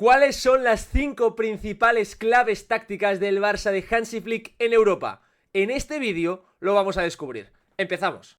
¿Cuáles son las 5 principales claves tácticas del Barça de Hansi Flick en Europa? En este vídeo lo vamos a descubrir. ¡Empezamos!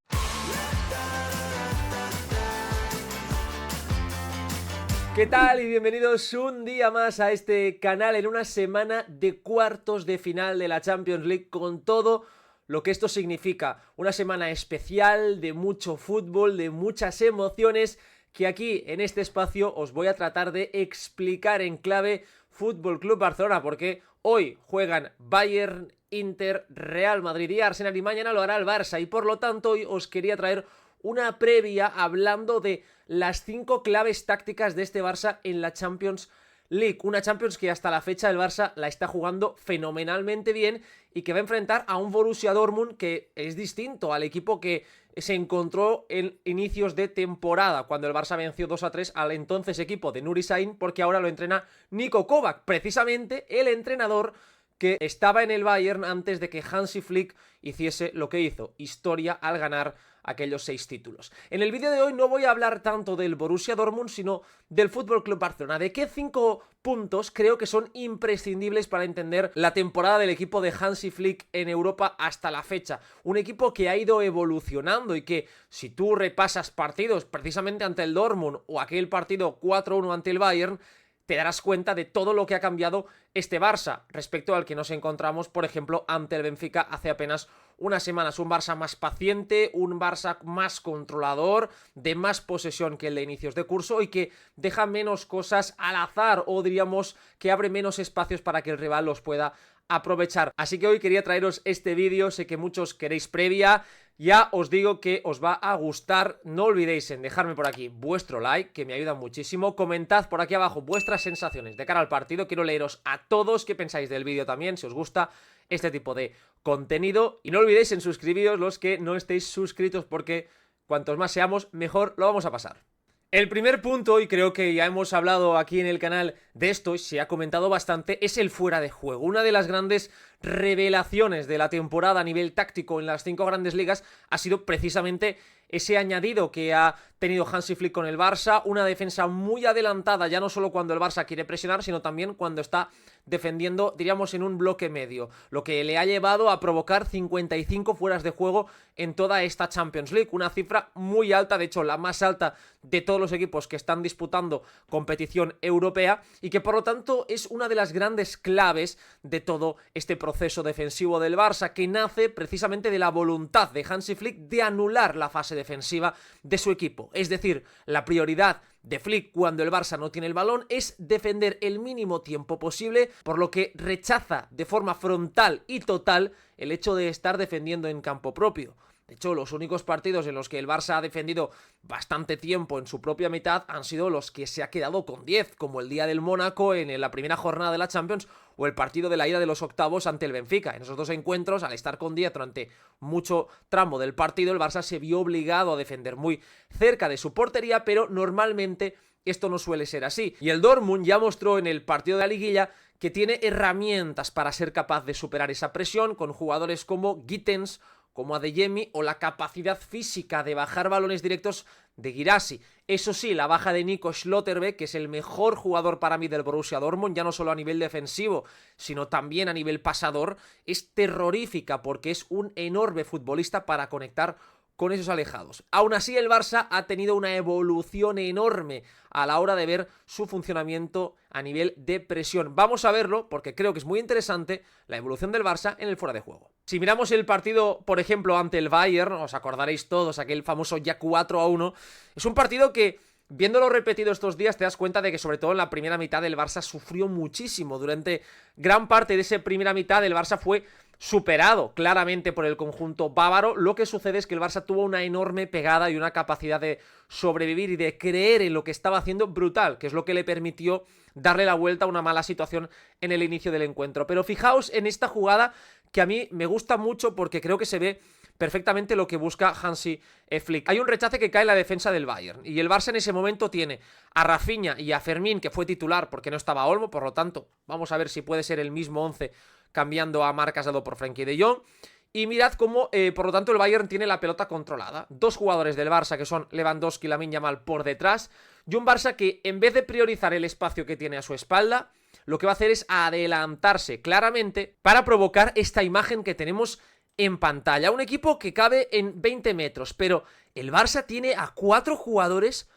¿Qué tal? Y bienvenidos un día más a este canal en una semana de cuartos de final de la Champions League con todo lo que esto significa. Una semana especial de mucho fútbol, de muchas emociones que aquí en este espacio os voy a tratar de explicar en clave Fútbol Club Barcelona, porque hoy juegan Bayern, Inter, Real Madrid y Arsenal y mañana lo hará el Barça, y por lo tanto hoy os quería traer una previa hablando de las 5 claves tácticas de este Barça en la Champions League, una Champions que hasta la fecha el Barça la está jugando fenomenalmente bien y que va a enfrentar a un Borussia Dortmund que es distinto al equipo que se encontró en inicios de temporada, cuando el Barça venció 2-3 al entonces equipo de Nuri Sahin, porque ahora lo entrena Niko Kovac, precisamente el entrenador que estaba en el Bayern antes de que Hansi Flick hiciese lo que hizo, historia al ganar aquellos 6 títulos. En el vídeo de hoy no voy a hablar tanto del Borussia Dortmund, sino del Fútbol Club Barcelona. ¿De qué 5 puntos creo que son imprescindibles para entender la temporada del equipo de Hansi Flick en Europa hasta la fecha? Un equipo que ha ido evolucionando y que, si tú repasas partidos precisamente ante el Dortmund o aquel partido 4-1 ante el Bayern, te darás cuenta de todo lo que ha cambiado este Barça respecto al que nos encontramos, por ejemplo, ante el Benfica hace apenas unas semanas. Un Barça más paciente, un Barça más controlador, de más posesión que el de inicios de curso y que deja menos cosas al azar, o diríamos que abre menos espacios para que el rival los pueda aprovechar. Así que hoy quería traeros este vídeo, sé que muchos queréis previa. Ya os digo que os va a gustar. No olvidéis en dejarme por aquí vuestro like, que me ayuda muchísimo. Comentad por aquí abajo vuestras sensaciones de cara al partido. Quiero leeros a todos qué pensáis del vídeo también, si os gusta este tipo de contenido. Y no olvidéis en suscribiros los que no estéis suscritos, porque cuantos más seamos, mejor lo vamos a pasar. El primer punto, y creo que ya hemos hablado aquí en el canal de esto y se ha comentado bastante, es el fuera de juego. Una de las grandes revelaciones de la temporada a nivel táctico en las 5 grandes ligas ha sido precisamente ese añadido que ha tenido Hansi Flick con el Barça, una defensa muy adelantada, ya no solo cuando el Barça quiere presionar, sino también cuando está defendiendo, diríamos, en un bloque medio, lo que le ha llevado a provocar 55 fueras de juego en toda esta Champions League, una cifra muy alta, de hecho la más alta de todos los equipos que están disputando competición europea, y que por lo tanto es una de las grandes claves de todo este proceso defensivo del Barça, que nace precisamente de la voluntad de Hansi Flick de anular la fase defensiva de su equipo. Es decir, la prioridad de Flick cuando el Barça no tiene el balón es defender el mínimo tiempo posible, por lo que rechaza de forma frontal y total el hecho de estar defendiendo en campo propio. De hecho, los únicos partidos en los que el Barça ha defendido bastante tiempo en su propia mitad han sido los que se ha quedado con 10, como el día del Mónaco en la primera jornada de la Champions o el partido de la ida de los octavos ante el Benfica. En esos dos encuentros, al estar con 10 durante mucho tramo del partido, el Barça se vio obligado a defender muy cerca de su portería, pero normalmente esto no suele ser así. Y el Dortmund ya mostró en el partido de la liguilla que tiene herramientas para ser capaz de superar esa presión, con jugadores como Gittens, como Adeyemi, o la capacidad física de bajar balones directos de Guirassy. Eso sí, la baja de Nico Schlotterbeck, que es el mejor jugador para mí del Borussia Dortmund, ya no solo a nivel defensivo, sino también a nivel pasador, es terrorífica, porque es un enorme futbolista para conectar con esos alejados. Aún así, el Barça ha tenido una evolución enorme a la hora de ver su funcionamiento a nivel de presión. Vamos a verlo, porque creo que es muy interesante la evolución del Barça en el fuera de juego. Si miramos el partido, por ejemplo, ante el Bayern, os acordaréis todos, aquel famoso ya 4-1, es un partido que, viéndolo repetido estos días, te das cuenta de que sobre todo en la primera mitad el Barça sufrió muchísimo. Durante gran parte de esa primera mitad el Barça fue superado claramente por el conjunto bávaro. Lo que sucede es que el Barça tuvo una enorme pegada y una capacidad de sobrevivir y de creer en lo que estaba haciendo brutal, que es lo que le permitió darle la vuelta a una mala situación en el inicio del encuentro. Pero fijaos en esta jugada que a mí me gusta mucho, porque creo que se ve perfectamente lo que busca Hansi Flick. Hay un rechace que cae en la defensa del Bayern, y el Barça en ese momento tiene a Rafinha y a Fermín, que fue titular porque no estaba Olmo, por lo tanto vamos a ver si puede ser el mismo 11 cambiando a Marc Casado por Frenkie de Jong. Y mirad cómo, por lo tanto, el Bayern tiene la pelota controlada. Dos jugadores del Barça, que son Lewandowski y Lamine Yamal, por detrás, y un Barça que en vez de priorizar el espacio que tiene a su espalda, lo que va a hacer es adelantarse claramente para provocar esta imagen que tenemos en pantalla. Un equipo que cabe en 20 metros, pero el Barça tiene a 4 jugadores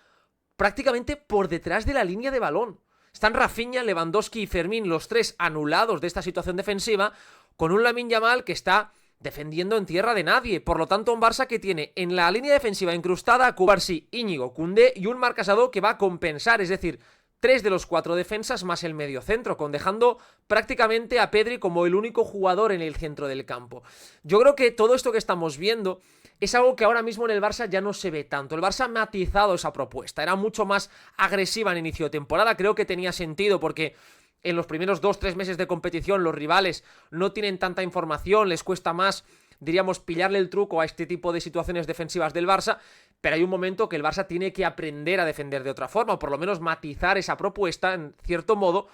prácticamente por detrás de la línea de balón. Están Rafinha, Lewandowski y Fermín, los 3 anulados de esta situación defensiva, con un Lamine Yamal que está defendiendo en tierra de nadie. Por lo tanto, un Barça que tiene en la línea defensiva incrustada a Cubarsí, Íñigo, Koundé y un Marc Gasol que va a compensar, es decir, 3 de los 4 defensas más el mediocentro, dejando prácticamente a Pedri como el único jugador en el centro del campo. Yo creo que todo esto que estamos viendo es algo que ahora mismo en el Barça ya no se ve tanto. El Barça ha matizado esa propuesta, era mucho más agresiva en inicio de temporada, creo que tenía sentido porque en los primeros 2-3 meses de competición los rivales no tienen tanta información, les cuesta más, diríamos, pillarle el truco a este tipo de situaciones defensivas del Barça, pero hay un momento que el Barça tiene que aprender a defender de otra forma, o por lo menos matizar esa propuesta en cierto modo,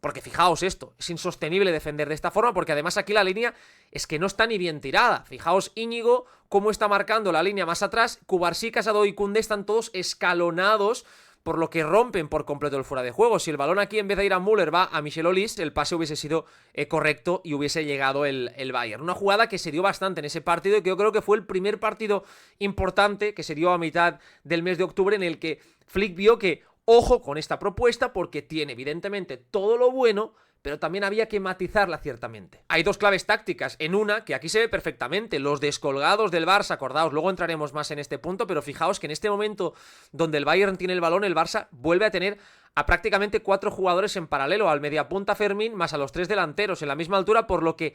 porque fijaos esto, es insostenible defender de esta forma, porque además aquí la línea es que no está ni bien tirada. Fijaos Íñigo cómo está marcando la línea más atrás, Cubarsí, Casado y Koundé están todos escalonados, por lo que rompen por completo el fuera de juego. Si el balón aquí en vez de ir a Müller va a Michel Olise, el pase hubiese sido correcto y hubiese llegado el Bayern. Una jugada que se dio bastante en ese partido y que yo creo que fue el primer partido importante que se dio a mitad del mes de octubre en el que Flick vio que, ojo con esta propuesta porque tiene evidentemente todo lo bueno, pero también había que matizarla ciertamente. Hay 2 claves tácticas, en una que aquí se ve perfectamente, los descolgados del Barça, acordaos, luego entraremos más en este punto, pero fijaos que en este momento donde el Bayern tiene el balón, el Barça vuelve a tener a prácticamente 4 jugadores en paralelo, al mediapunta Fermín más a los 3 delanteros en la misma altura, por lo que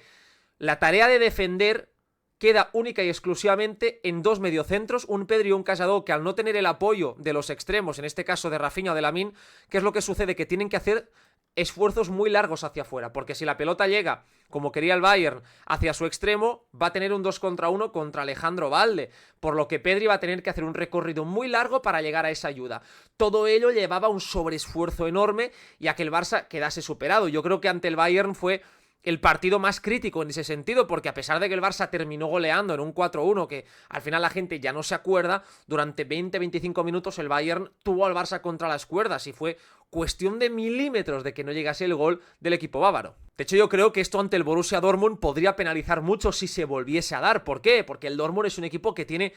la tarea de defender queda única y exclusivamente en 2 mediocentros, un Pedri y un Casado, que al no tener el apoyo de los extremos, en este caso de Rafinha o de Lamine, ¿qué es lo que sucede? Que tienen que hacer esfuerzos muy largos hacia afuera, porque si la pelota llega, como quería el Bayern, hacia su extremo, va a tener un 2 contra 1 contra Alejandro Balde, por lo que Pedri va a tener que hacer un recorrido muy largo para llegar a esa ayuda. Todo ello llevaba un sobreesfuerzo enorme y a que el Barça quedase superado. Yo creo que ante el Bayern fue el partido más crítico en ese sentido, porque a pesar de que el Barça terminó goleando en un 4-1, que al final la gente ya no se acuerda, durante 20-25 minutos el Bayern tuvo al Barça contra las cuerdas y fue cuestión de milímetros de que no llegase el gol del equipo bávaro. De hecho, yo creo que esto ante el Borussia Dortmund podría penalizar mucho si se volviese a dar. ¿Por qué? Porque el Dortmund es un equipo que tiene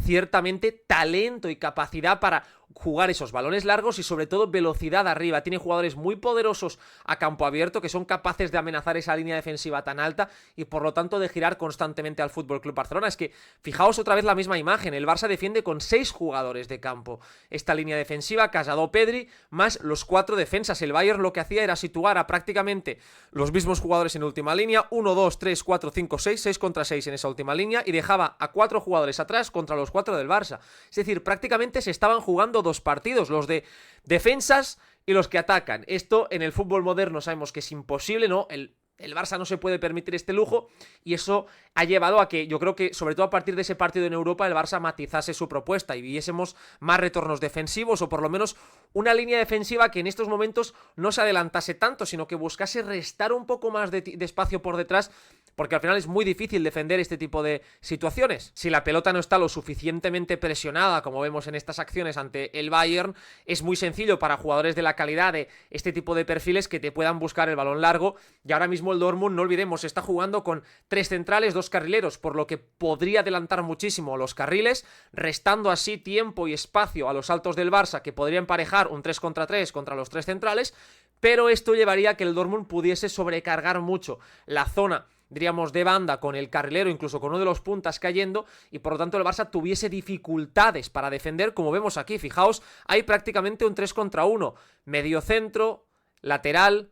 ciertamente talento y capacidad para jugar esos balones largos y sobre todo velocidad arriba. Tiene jugadores muy poderosos a campo abierto que son capaces de amenazar esa línea defensiva tan alta y por lo tanto de girar constantemente al FC Barcelona. Es que fijaos otra vez la misma imagen, el Barça defiende con 6 jugadores de campo. Esta línea defensiva, Casado, Pedri, más los 4 defensas. El Bayern lo que hacía era situar a prácticamente los mismos jugadores en última línea, 1, 2, 3, 4, 5, 6, 6 contra 6 en esa última línea y dejaba a 4 jugadores atrás contra los 4 del Barça. Es decir, prácticamente se estaban jugando 2 partidos, los de defensas y los que atacan. Esto en el fútbol moderno sabemos que es imposible, ¿no? El Barça no se puede permitir este lujo y eso ha llevado a que yo creo que sobre todo a partir de ese partido en Europa el Barça matizase su propuesta y viésemos más retornos defensivos o por lo menos una línea defensiva que en estos momentos no se adelantase tanto, sino que buscase restar un poco más de espacio por detrás, porque al final es muy difícil defender este tipo de situaciones. Si la pelota no está lo suficientemente presionada, como vemos en estas acciones ante el Bayern, es muy sencillo para jugadores de la calidad de este tipo de perfiles que te puedan buscar el balón largo. Y ahora mismo el Dortmund, no olvidemos, está jugando con 3 centrales, 2 carrileros, por lo que podría adelantar muchísimo los carriles, restando así tiempo y espacio a los altos del Barça, que podría emparejar un 3 contra 3 contra los 3 centrales, pero esto llevaría a que el Dortmund pudiese sobrecargar mucho la zona, diríamos, de banda con el carrilero, incluso con uno de los puntas cayendo, y por lo tanto el Barça tuviese dificultades para defender, como vemos aquí. Fijaos, hay prácticamente un 3 contra 1, medio centro, lateral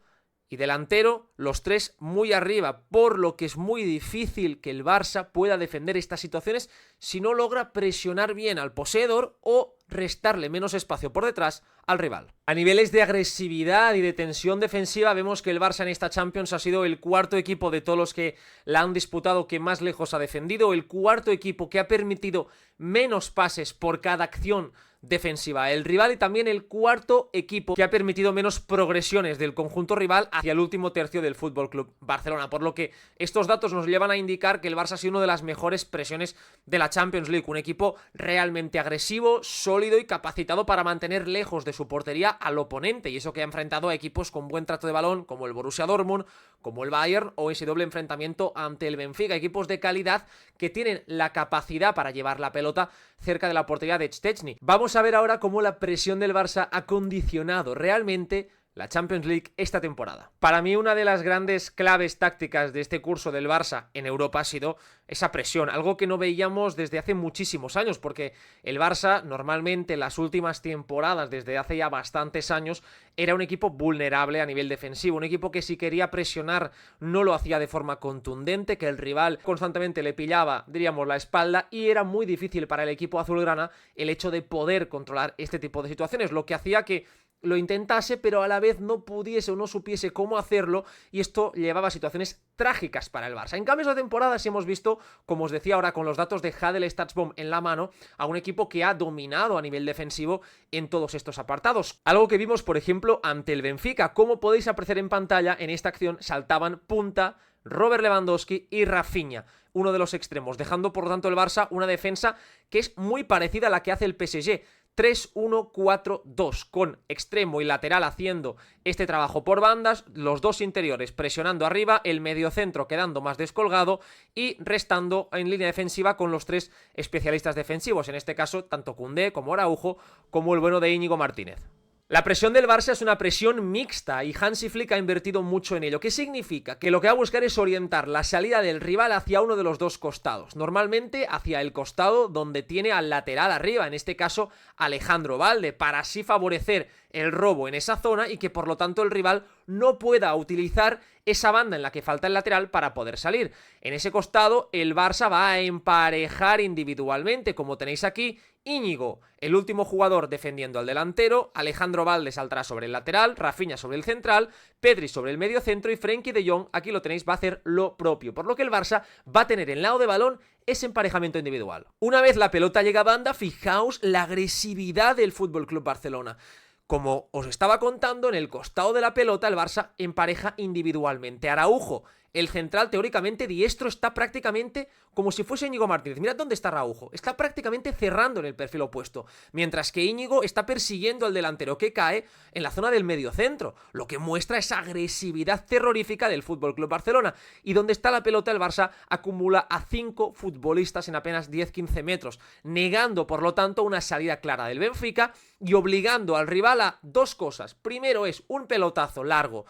y delantero, los 3 muy arriba, por lo que es muy difícil que el Barça pueda defender estas situaciones si no logra presionar bien al poseedor o restarle menos espacio por detrás al rival. A niveles de agresividad y de tensión defensiva vemos que el Barça en esta Champions ha sido el 4.º equipo de todos los que la han disputado que más lejos ha defendido, el 4.º equipo que ha permitido menos pases por cada acción defensiva. El rival y también el cuarto equipo que ha permitido menos progresiones del conjunto rival hacia el último tercio del Fútbol Club Barcelona, por lo que estos datos nos llevan a indicar que el Barça ha sido una de las mejores presiones de la Champions League, un equipo realmente agresivo, sólido y capacitado para mantener lejos de su portería al oponente, y eso que ha enfrentado a equipos con buen trato de balón como el Borussia Dortmund, como el Bayern o ese doble enfrentamiento ante el Benfica, equipos de calidad que tienen la capacidad para llevar la pelota cerca de la portería de Szczęsny. Vamos a ver ahora cómo la presión del Barça ha condicionado realmente la Champions League esta temporada. Para mí, una de las grandes claves tácticas de este curso del Barça en Europa ha sido esa presión, algo que no veíamos desde hace muchísimos años, porque el Barça normalmente en las últimas temporadas, desde hace ya bastantes años, era un equipo vulnerable a nivel defensivo, un equipo que si quería presionar no lo hacía de forma contundente, que el rival constantemente le pillaba, diríamos, la espalda, y era muy difícil para el equipo azulgrana el hecho de poder controlar este tipo de situaciones, lo que hacía que lo intentase, pero a la vez no pudiese o no supiese cómo hacerlo, y esto llevaba a situaciones trágicas para el Barça. En cambio, esta temporada sí hemos visto, como os decía ahora con los datos de Hadel Statsbomb en la mano, a un equipo que ha dominado a nivel defensivo en todos estos apartados. Algo que vimos, por ejemplo, ante el Benfica. Como podéis apreciar en pantalla, en esta acción saltaban punta, Robert Lewandowski y Rafinha, uno de los extremos, dejando por lo tanto el Barça una defensa que es muy parecida a la que hace el PSG. 3-1-4-2, con extremo y lateral haciendo este trabajo por bandas, los dos interiores presionando arriba, el mediocentro quedando más descolgado y restando en línea defensiva con los tres especialistas defensivos, en este caso tanto Koundé como Araujo como el bueno de Íñigo Martínez. La presión del Barça es una presión mixta y Hansi Flick ha invertido mucho en ello. ¿Qué significa? Que lo que va a buscar es orientar la salida del rival hacia uno de los dos costados, normalmente hacia el costado donde tiene al lateral arriba, en este caso Alejandro Balde, para así favorecer el robo en esa zona y que por lo tanto el rival no pueda utilizar esa banda en la que falta el lateral para poder salir. En ese costado el Barça va a emparejar individualmente, como tenéis aquí, Íñigo, el último jugador defendiendo al delantero, Alejandro Balde saldrá sobre el lateral, Rafinha sobre el central, Pedri sobre el medio centro y Frenkie de Jong, aquí lo tenéis, va a hacer lo propio, por lo que el Barça va a tener en lado de balón ese emparejamiento individual. Una vez la pelota llega a banda, fijaos la agresividad del FC Barcelona. Como os estaba contando, en el costado de la pelota el Barça empareja individualmente. Araujo, el central teóricamente diestro, está prácticamente como si fuese Íñigo Martínez. Mirad dónde está Araujo. Está prácticamente cerrando en el perfil opuesto. Mientras que Íñigo está persiguiendo al delantero que cae en la zona del mediocentro. Lo que muestra esa agresividad terrorífica del FC Barcelona. Y donde está la pelota el Barça acumula a 5 futbolistas en apenas 10-15 metros. Negando por lo tanto una salida clara del Benfica y obligando al rival a dos cosas. Primero es un pelotazo largo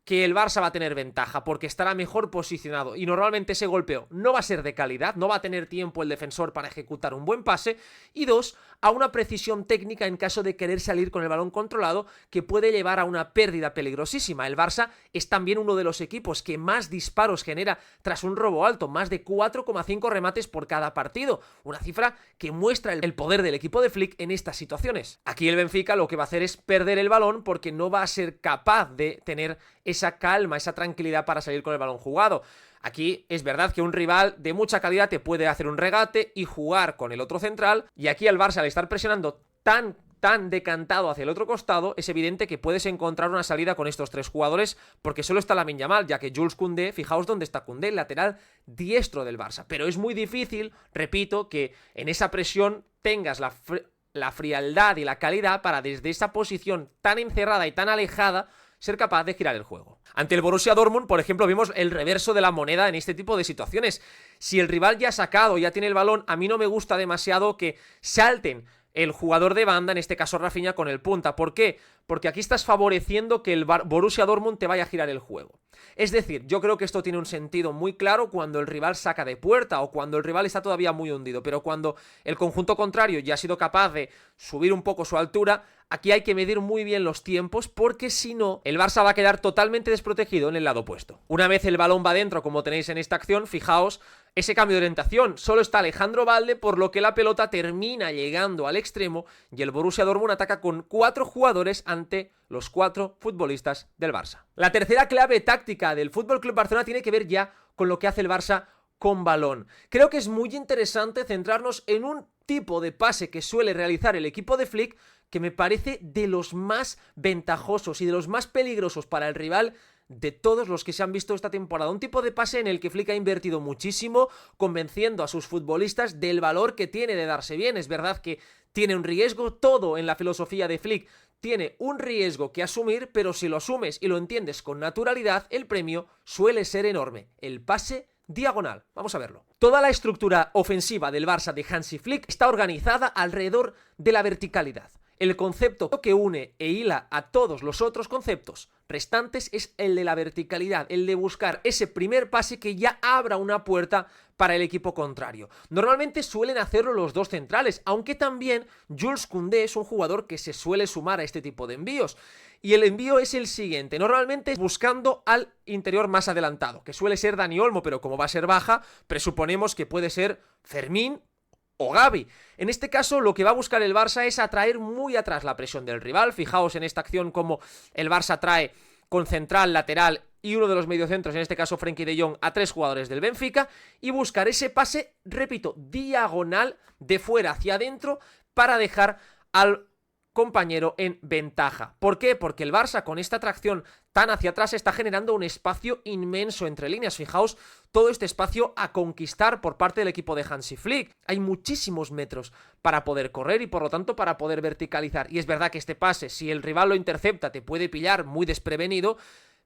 que el Barça va a tener ventaja porque estará mejor posicionado y normalmente ese golpeo no va a ser de calidad, no va a tener tiempo el defensor para ejecutar un buen pase, y dos, a una precisión técnica en caso de querer salir con el balón controlado que puede llevar a una pérdida peligrosísima. El Barça es también uno de los equipos que más disparos genera tras un robo alto, más de 4,5 remates por cada partido, una cifra que muestra el poder del equipo de Flick en estas situaciones. Aquí el Benfica lo que va a hacer es perder el balón porque no va a ser capaz de tener esa calma, esa tranquilidad para salir con el balón jugado. Aquí es verdad que un rival de mucha calidad te puede hacer un regate y jugar con el otro central, y aquí al Barça, al estar presionando tan decantado hacia el otro costado, es evidente que puedes encontrar una salida con estos tres jugadores porque solo está Lamine Yamal, ya que Jules Koundé, fijaos dónde está Koundé, el lateral diestro del Barça, pero es muy difícil, repito, que en esa presión tengas la frialdad y la calidad para desde esa posición tan encerrada y tan alejada ser capaz de girar el juego. Ante el Borussia Dortmund, por ejemplo, vimos el reverso de la moneda en este tipo de situaciones. Si el rival ya ha sacado, ya tiene el balón, a mí no me gusta demasiado que salten el jugador de banda, en este caso Rafinha, con el punta. ¿Por qué? Porque aquí estás favoreciendo que el Borussia Dortmund te vaya a girar el juego. Es decir, yo creo que esto tiene un sentido muy claro cuando el rival saca de puerta o cuando el rival está todavía muy hundido, pero cuando el conjunto contrario ya ha sido capaz de subir un poco su altura, aquí hay que medir muy bien los tiempos porque si no, el Barça va a quedar totalmente desprotegido en el lado opuesto. Una vez el balón va dentro, como tenéis en esta acción, fijaos ese cambio de orientación. Solo está Alejandro Balde, por lo que la pelota termina llegando al extremo y el Borussia Dortmund ataca con 4 jugadores ante los 4 futbolistas del Barça. La tercera clave táctica del FC Barcelona tiene que ver ya con lo que hace el Barça con balón. Creo que es muy interesante centrarnos en un tipo de pase que suele realizar el equipo de Flick que me parece de los más ventajosos y de los más peligrosos para el rival de todos los que se han visto esta temporada. Un tipo de pase en el que Flick ha invertido muchísimo, convenciendo a sus futbolistas del valor que tiene de darse bien. Es verdad que tiene un riesgo, todo en la filosofía de Flick tiene un riesgo que asumir, pero si lo asumes y lo entiendes con naturalidad, el premio suele ser enorme. El pase diagonal. Vamos a verlo. Toda la estructura ofensiva del Barça de Hansi Flick está organizada alrededor de la verticalidad. El concepto que une e hila a todos los otros conceptos restantes es el de la verticalidad, el de buscar ese primer pase que ya abra una puerta para el equipo contrario. Normalmente suelen hacerlo los dos centrales, aunque también Jules Koundé es un jugador que se suele sumar a este tipo de envíos. Y el envío es el siguiente, normalmente buscando al interior más adelantado, que suele ser Dani Olmo, pero como va a ser baja, presuponemos que puede ser Fermín o Gavi. En este caso lo que va a buscar el Barça es atraer muy atrás la presión del rival. Fijaos en esta acción como el Barça trae con central, lateral y uno de los mediocentros, en este caso Frenkie de Jong, a 3 jugadores del Benfica, y buscar ese pase, repito, diagonal de fuera hacia adentro para dejar al compañero en ventaja. ¿Por qué? Porque el Barça con esta tracción tan hacia atrás está generando un espacio inmenso entre líneas. Fijaos todo este espacio a conquistar por parte del equipo de Hansi Flick. Hay muchísimos metros para poder correr y por lo tanto para poder verticalizar. Y es verdad que este pase, si el rival lo intercepta, te puede pillar muy desprevenido,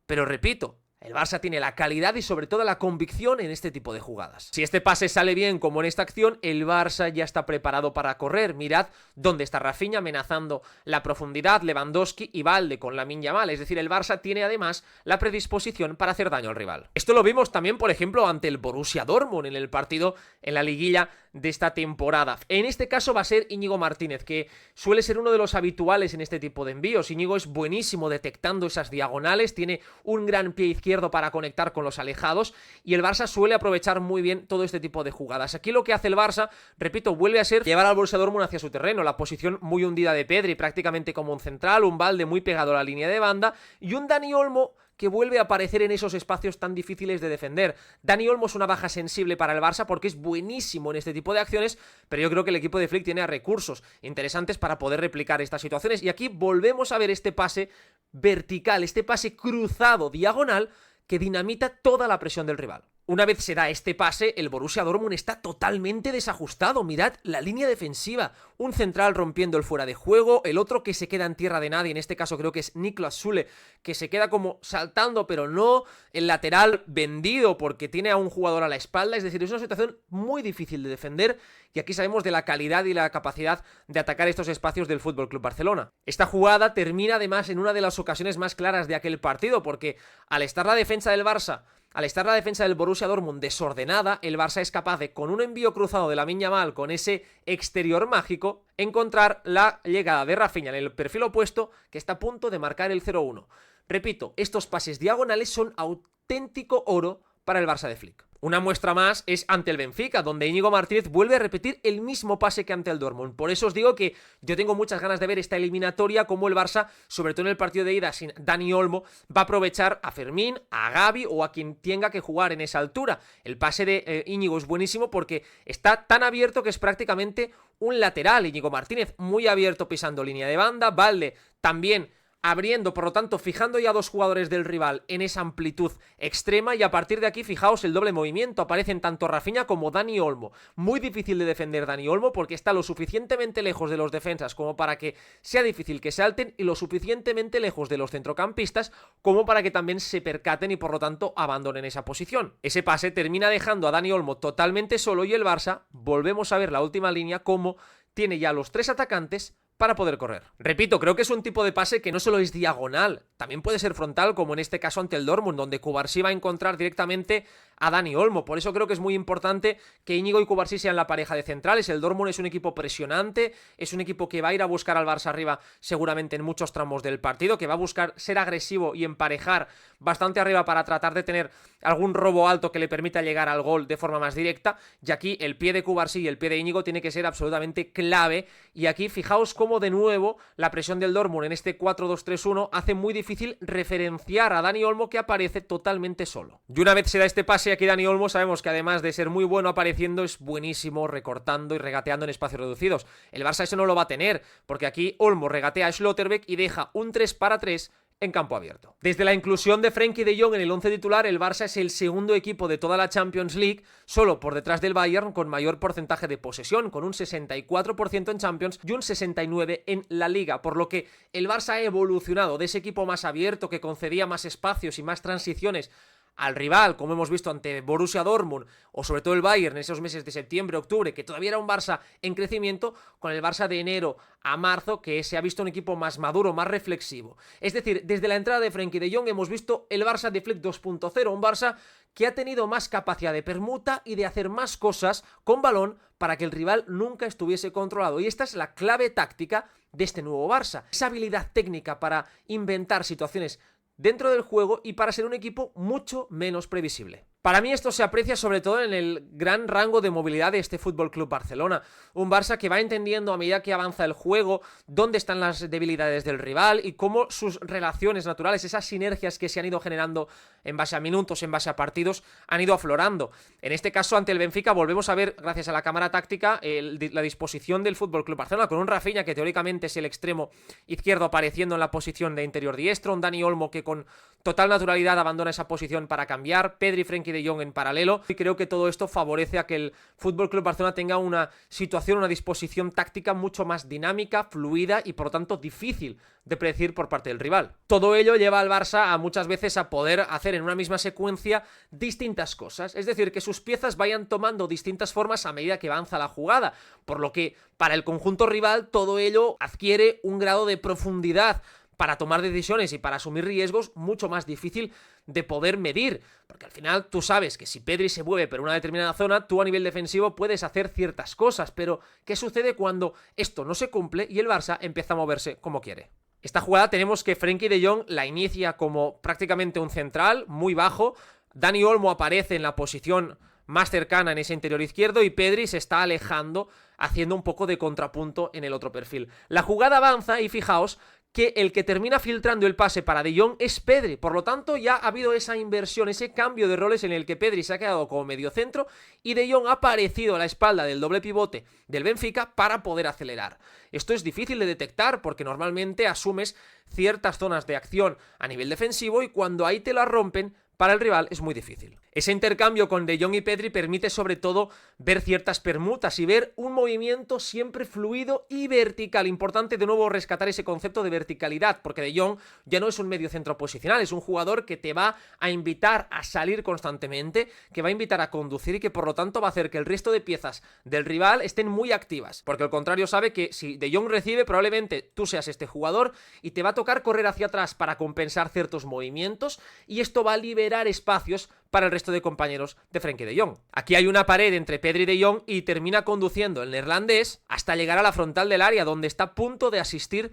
pero repito, el Barça tiene la calidad y sobre todo la convicción en este tipo de jugadas. Si este pase sale bien como en esta acción, el Barça ya está preparado para correr. Mirad dónde está Rafinha amenazando la profundidad, Lewandowski y Balde con Lamine Yamal. Es decir, el Barça tiene además la predisposición para hacer daño al rival. Esto lo vimos también, por ejemplo, ante el Borussia Dortmund en el partido en la liguilla de esta temporada. En este caso va a ser Íñigo Martínez, que suele ser uno de los habituales en este tipo de envíos. Íñigo es buenísimo detectando esas diagonales, tiene un gran pie izquierdo para conectar con los alejados y el Barça suele aprovechar muy bien todo este tipo de jugadas. Aquí lo que hace el Barça, repito, vuelve a ser llevar al Borussia Dortmund hacia su terreno, la posición muy hundida de Pedri, prácticamente como un central, un Balde muy pegado a la línea de banda y un Dani Olmo que vuelve a aparecer en esos espacios tan difíciles de defender. Dani Olmo es una baja sensible para el Barça porque es buenísimo en este tipo de acciones, pero yo creo que el equipo de Flick tiene recursos interesantes para poder replicar estas situaciones. Y aquí volvemos a ver este pase vertical, este pase cruzado diagonal que dinamita toda la presión del rival. Una vez se da este pase, el Borussia Dortmund está totalmente desajustado. Mirad la línea defensiva. Un central rompiendo el fuera de juego, el otro que se queda en tierra de nadie, en este caso creo que es Niklas Süle, que se queda como saltando, pero no. El lateral vendido porque tiene a un jugador a la espalda. Es decir, es una situación muy difícil de defender y aquí sabemos de la calidad y la capacidad de atacar estos espacios del FC Barcelona. Esta jugada termina además en una de las ocasiones más claras de aquel partido porque al estar la defensa del Barça, al estar la defensa del Borussia Dortmund desordenada, el Barça es capaz de, con un envío cruzado de Lamine Yamal, con ese exterior mágico, encontrar la llegada de Rafinha en el perfil opuesto, que está a punto de marcar el 0-1. Repito, estos pases diagonales son auténtico oro para el Barça de Flick. Una muestra más es ante el Benfica, donde Íñigo Martínez vuelve a repetir el mismo pase que ante el Dortmund. Por eso os digo que yo tengo muchas ganas de ver esta eliminatoria, como el Barça, sobre todo en el partido de ida sin Dani Olmo, va a aprovechar a Fermín, a Gavi o a quien tenga que jugar en esa altura. El pase de Íñigo es buenísimo porque está tan abierto que es prácticamente un lateral. Íñigo Martínez muy abierto pisando línea de banda, Balde también abriendo, por lo tanto, fijando ya a dos jugadores del rival en esa amplitud extrema y a partir de aquí, fijaos el doble movimiento, aparecen tanto Rafinha como Dani Olmo. Muy difícil de defender Dani Olmo porque está lo suficientemente lejos de los defensas como para que sea difícil que salten y lo suficientemente lejos de los centrocampistas como para que también se percaten y por lo tanto abandonen esa posición. Ese pase termina dejando a Dani Olmo totalmente solo y el Barça, volvemos a ver la última línea como tiene ya los 3 atacantes para poder correr. Repito, creo que es un tipo de pase que no solo es diagonal, también puede ser frontal, como en este caso ante el Dortmund, donde Cubarsí va a encontrar directamente a Dani Olmo. Por eso creo que es muy importante que Íñigo y Cubarsí sean la pareja de centrales. El Dortmund es un equipo presionante, es un equipo que va a ir a buscar al Barça arriba seguramente en muchos tramos del partido, que va a buscar ser agresivo y emparejar bastante arriba para tratar de tener algún robo alto que le permita llegar al gol de forma más directa, y aquí el pie de Cubarsí y el pie de Íñigo tiene que ser absolutamente clave y aquí fijaos cómo de nuevo la presión del Dortmund en este 4-2-3-1 hace muy difícil referenciar a Dani Olmo, que aparece totalmente solo. Y una vez se da este pase, aquí Dani Olmo sabemos que además de ser muy bueno apareciendo, es buenísimo recortando y regateando en espacios reducidos. El Barça eso no lo va a tener, porque aquí Olmo regatea a Schlotterbeck y deja un 3-para-3 en campo abierto. Desde la inclusión de Frenkie de Jong en el 11 titular, el Barça es el segundo equipo de toda la Champions League, solo por detrás del Bayern, con mayor porcentaje de posesión, con un 64% en Champions y un 69% en la Liga, por lo que el Barça ha evolucionado de ese equipo más abierto que concedía más espacios y más transiciones al rival, como hemos visto ante Borussia Dortmund o sobre todo el Bayern en esos meses de septiembre, octubre, que todavía era un Barça en crecimiento, con el Barça de enero a marzo, que se ha visto un equipo más maduro, más reflexivo. Es decir, desde la entrada de Frenkie de Jong hemos visto el Barça de Flick 2.0, un Barça que ha tenido más capacidad de permuta y de hacer más cosas con balón para que el rival nunca estuviese controlado. Y esta es la clave táctica de este nuevo Barça, esa habilidad técnica para inventar situaciones dentro del juego y para ser un equipo mucho menos previsible. Para mí esto se aprecia sobre todo en el gran rango de movilidad de este Fútbol Club Barcelona. Un Barça que va entendiendo a medida que avanza el juego dónde están las debilidades del rival y cómo sus relaciones naturales, esas sinergias que se han ido generando en base a minutos, en base a partidos, han ido aflorando. En este caso, ante el Benfica, volvemos a ver, gracias a la cámara táctica, la disposición del Fútbol Club Barcelona, con un Rafinha que teóricamente es el extremo izquierdo apareciendo en la posición de interior diestro, un Dani Olmo que con total naturalidad abandona esa posición para cambiar, Pedri, Frenkie de Jong en paralelo, y creo que todo esto favorece a que el FC Barcelona tenga una situación, una disposición táctica mucho más dinámica, fluida y por lo tanto difícil de predecir por parte del rival. Todo ello lleva al Barça a muchas veces a poder hacer en una misma secuencia distintas cosas, es decir, que sus piezas vayan tomando distintas formas a medida que avanza la jugada, por lo que para el conjunto rival todo ello adquiere un grado de profundidad para tomar decisiones y para asumir riesgos mucho más difícil de poder medir, porque al final tú sabes que si Pedri se mueve por una determinada zona, tú a nivel defensivo puedes hacer ciertas cosas, pero ¿qué sucede cuando esto no se cumple y el Barça empieza a moverse como quiere? Esta jugada tenemos que Frenkie de Jong la inicia como prácticamente un central, muy bajo, Dani Olmo aparece en la posición más cercana en ese interior izquierdo y Pedri se está alejando haciendo un poco de contrapunto en el otro perfil. La jugada avanza y fijaos que el que termina filtrando el pase para De Jong es Pedri, por lo tanto ya ha habido esa inversión, ese cambio de roles en el que Pedri se ha quedado como mediocentro y De Jong ha aparecido a la espalda del doble pivote del Benfica para poder acelerar. Esto es difícil de detectar porque normalmente asumes ciertas zonas de acción a nivel defensivo y cuando ahí te la rompen, para el rival es muy difícil. Ese intercambio con De Jong y Pedri permite sobre todo ver ciertas permutas y ver un movimiento siempre fluido y vertical. Importante de nuevo rescatar ese concepto de verticalidad, porque De Jong ya no es un mediocentro posicional, es un jugador que te va a invitar a salir constantemente, que va a invitar a conducir y que por lo tanto va a hacer que el resto de piezas del rival estén muy activas, porque al contrario sabe que si De Jong recibe probablemente tú seas este jugador y te va a tocar correr hacia atrás para compensar ciertos movimientos y esto va a liberar espacios para el resto de compañeros de Frenkie de Jong. Aquí hay una pared entre Pedri y De Jong y termina conduciendo el neerlandés hasta llegar a la frontal del área donde está a punto de asistir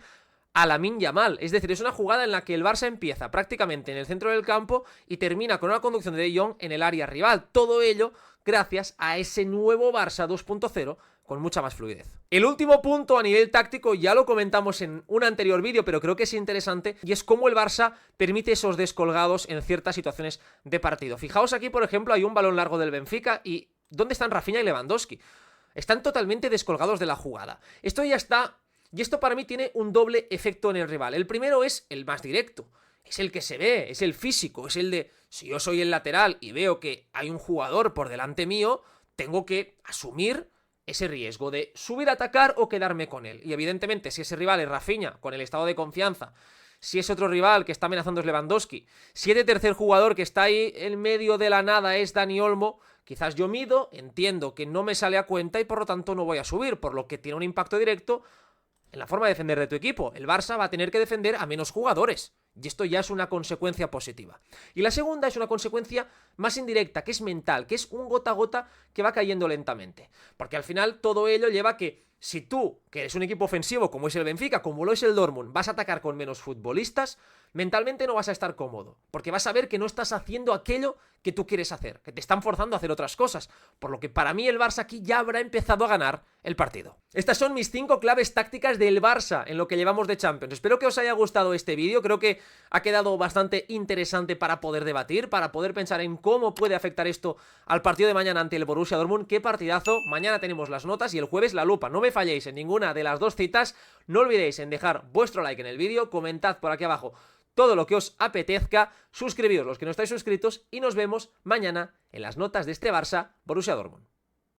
a Lamine Yamal. Es decir, es una jugada en la que el Barça empieza prácticamente en el centro del campo y termina con una conducción de De Jong en el área rival. Todo ello gracias a ese nuevo Barça 2.0 con mucha más fluidez. El último punto a nivel táctico ya lo comentamos en un anterior vídeo, pero creo que es interesante, y es cómo el Barça permite esos descolgados en ciertas situaciones de partido. Fijaos aquí, por ejemplo, hay un balón largo del Benfica y ¿dónde están Rafinha y Lewandowski? Están totalmente descolgados de la jugada. Esto ya está, y esto para mí tiene un doble efecto en el rival. El primero es el más directo. Es el que se ve, es el físico, es el de si yo soy el lateral y veo que hay un jugador por delante mío, tengo que asumir ese riesgo de subir a atacar o quedarme con él. Y evidentemente, si ese rival es Rafinha, con el estado de confianza, si es otro rival que está amenazando es Lewandowski, si el tercer jugador que está ahí en medio de la nada es Dani Olmo, quizás yo mido, entiendo que no me sale a cuenta y por lo tanto no voy a subir, por lo que tiene un impacto directo en la forma de defender de tu equipo. El Barça va a tener que defender a menos jugadores. Y esto ya es una consecuencia positiva. Y la segunda es una consecuencia más indirecta, que es mental, que es un gota a gota que va cayendo lentamente. Porque al final todo ello lleva a que si tú, que eres un equipo ofensivo como es el Benfica, como lo es el Dortmund, vas a atacar con menos futbolistas, mentalmente no vas a estar cómodo. Porque vas a ver que no estás haciendo aquello que tú quieres hacer, que te están forzando a hacer otras cosas. Por lo que para mí el Barça aquí ya habrá empezado a ganar el partido. Estas son mis 5 claves tácticas del Barça en lo que llevamos de Champions. Espero que os haya gustado este vídeo, creo que ha quedado bastante interesante para poder debatir, para poder pensar en cómo puede afectar esto al partido de mañana ante el Borussia Dortmund. Qué partidazo, mañana tenemos las notas y el jueves la lupa. No me falléis en ninguna de las dos citas, no olvidéis en dejar vuestro like en el vídeo, comentad por aquí abajo todo lo que os apetezca, suscribíos los que no estáis suscritos y nos vemos mañana en las notas de este Barça Borussia Dortmund.